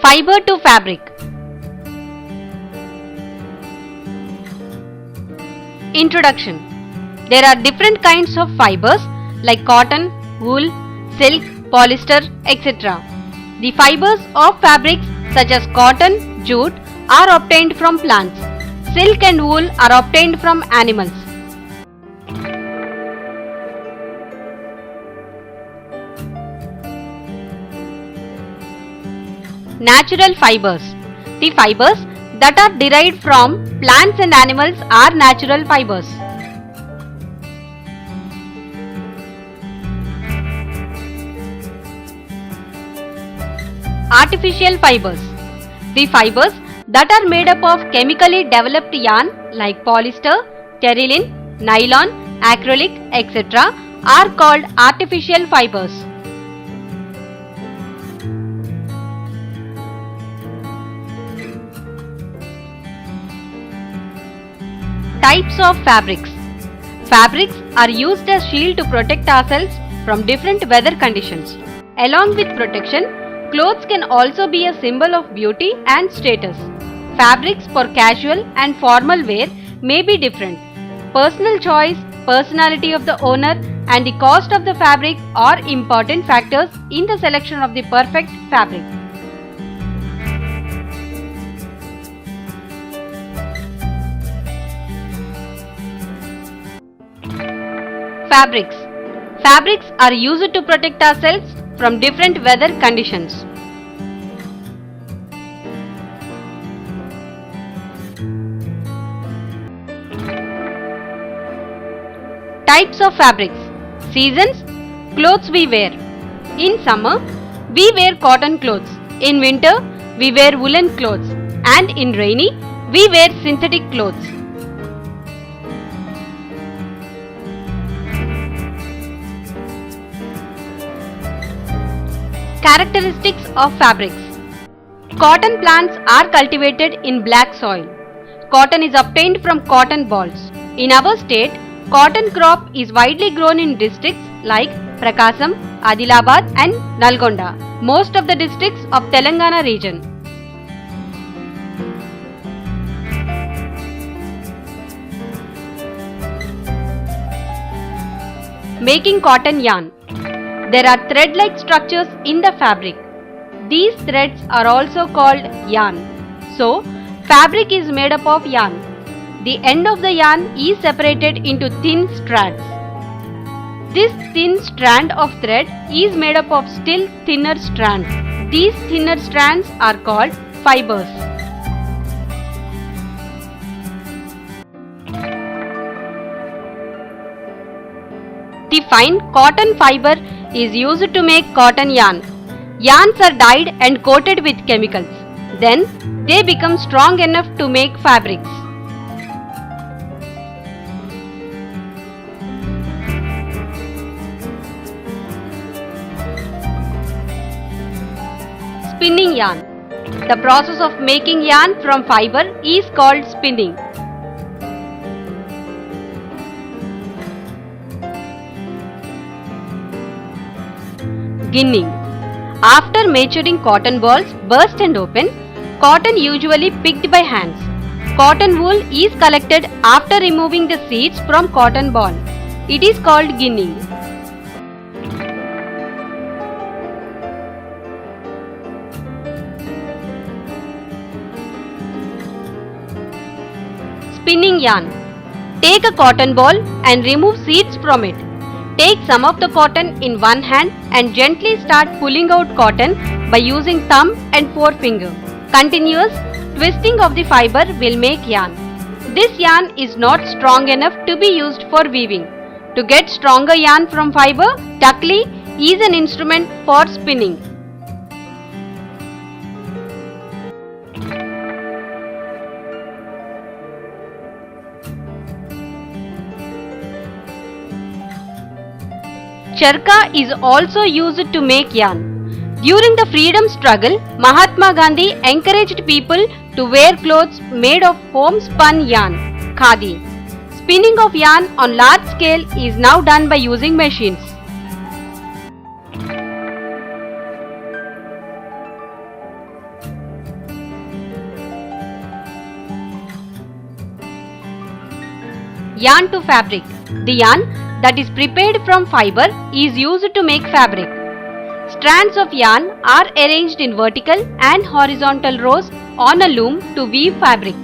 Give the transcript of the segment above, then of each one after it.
Fiber to fabric. Introduction. There are different kinds of fibers like cotton, wool, silk, polyester, etc. The fibers of fabrics such as cotton, jute are obtained from plants. Silk and wool are obtained from animals. Natural fibers. The fibers that are derived from plants and animals are natural fibers. Artificial fibers. The fibers that are made up of chemically developed yarn like polyester, terylene, nylon, acrylic, etc. are called artificial fibers. Types of fabrics. Fabrics are used as shield to protect ourselves from different weather conditions. Along with protection, clothes can also be a symbol of beauty and status. Fabrics for casual and formal wear may be different. Personal choice, personality of the owner, and the cost of the fabric are important factors in the selection of the perfect fabric. Fabrics. Fabrics are used to protect ourselves from different weather conditions. Types of fabrics. Seasons. Clothes we wear. In summer, we wear cotton clothes. In winter, we wear woolen clothes. And in rainy, we wear synthetic clothes. Characteristics of fabrics. Cotton plants are cultivated in black soil. Cotton is obtained from cotton balls. In our state, cotton crop is widely grown in districts like Prakasam, Adilabad and Nalgonda, most of the districts of Telangana region. Making cotton yarn. There are thread-like structures in the fabric. These threads are also called yarn. So, fabric is made up of yarn. The end of the yarn is separated into thin strands. This thin strand of thread is made up of still thinner strands. These thinner strands are called fibers. The fine cotton fiber is used to make cotton yarn. Yarns are dyed and coated with chemicals. Then they become strong enough to make fabrics. Spinning yarn. The process of making yarn from fiber is called spinning. Ginning. After maturing cotton balls burst and open, cotton usually picked by hands. Cotton wool is collected after removing the seeds from cotton ball. It is called ginning. Spinning yarn. Take a cotton ball and remove seeds from it. Take some of the cotton in one hand and gently start pulling out cotton by using thumb and forefinger. Continuous twisting of the fiber will make yarn. This yarn is not strong enough to be used for weaving. To get stronger yarn from fiber, Takli is an instrument for spinning. Charka is also used to make yarn. During the freedom struggle, Mahatma Gandhi encouraged people to wear clothes made of homespun yarn, khadi. Spinning of yarn on large scale is now done by using machines. yarn to fabric. The yarn that is prepared from fiber is used to make fabric. Strands of yarn are arranged in vertical and horizontal rows on a loom to weave fabric.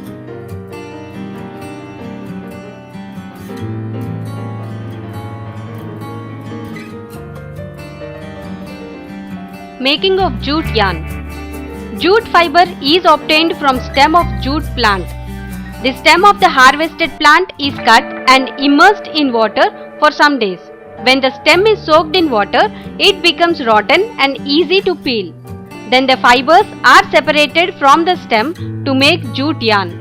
Making of jute yarn. Jute fiber is obtained from stem of jute plant. The stem of the harvested plant is cut and immersed in water for some days. When the stem is soaked in water, it becomes rotten and easy to peel. Then the fibers are separated from the stem to make jute yarn.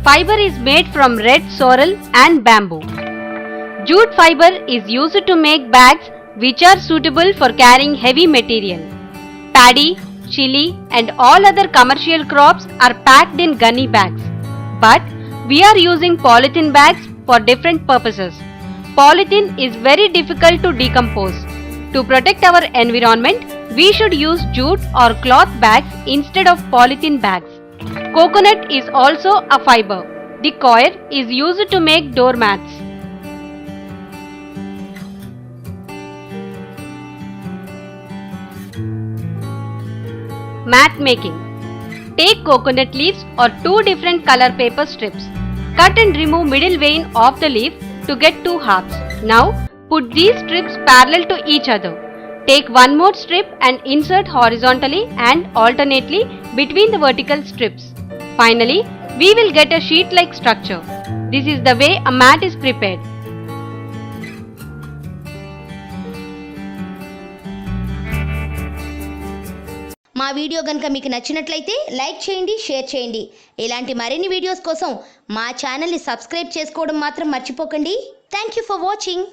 Fiber is made from red sorrel and bamboo. Jute fiber is used to make bags which are suitable for carrying heavy material. Paddy, chili and all other commercial crops are packed in gunny bags. But we are using polythene bags for different purposes. Polythene is very difficult to decompose. To protect our environment, we should use jute or cloth bags instead of polythene bags. Coconut is also a fiber. The coir is used to make doormats. Mat making. Take coconut leaves or 2 different color paper strips. Cut and remove middle vein of the leaf to get 2 halves. Now put these strips parallel to each other. Take one more strip and insert horizontally and alternately between the vertical strips. Finally, we will get a sheet-like structure. This is the way a mat is prepared. మా video గనుక మీకు నచ్చినట్లయితే like చేయండి, share చేయండి. ఇలాంటి మరిన్ని videos కోసం మా ఛానల్ని సబ్స్క్రైబ్ చేసుకోవడం మాత్రం మర్చిపోకండి. Thank you for watching.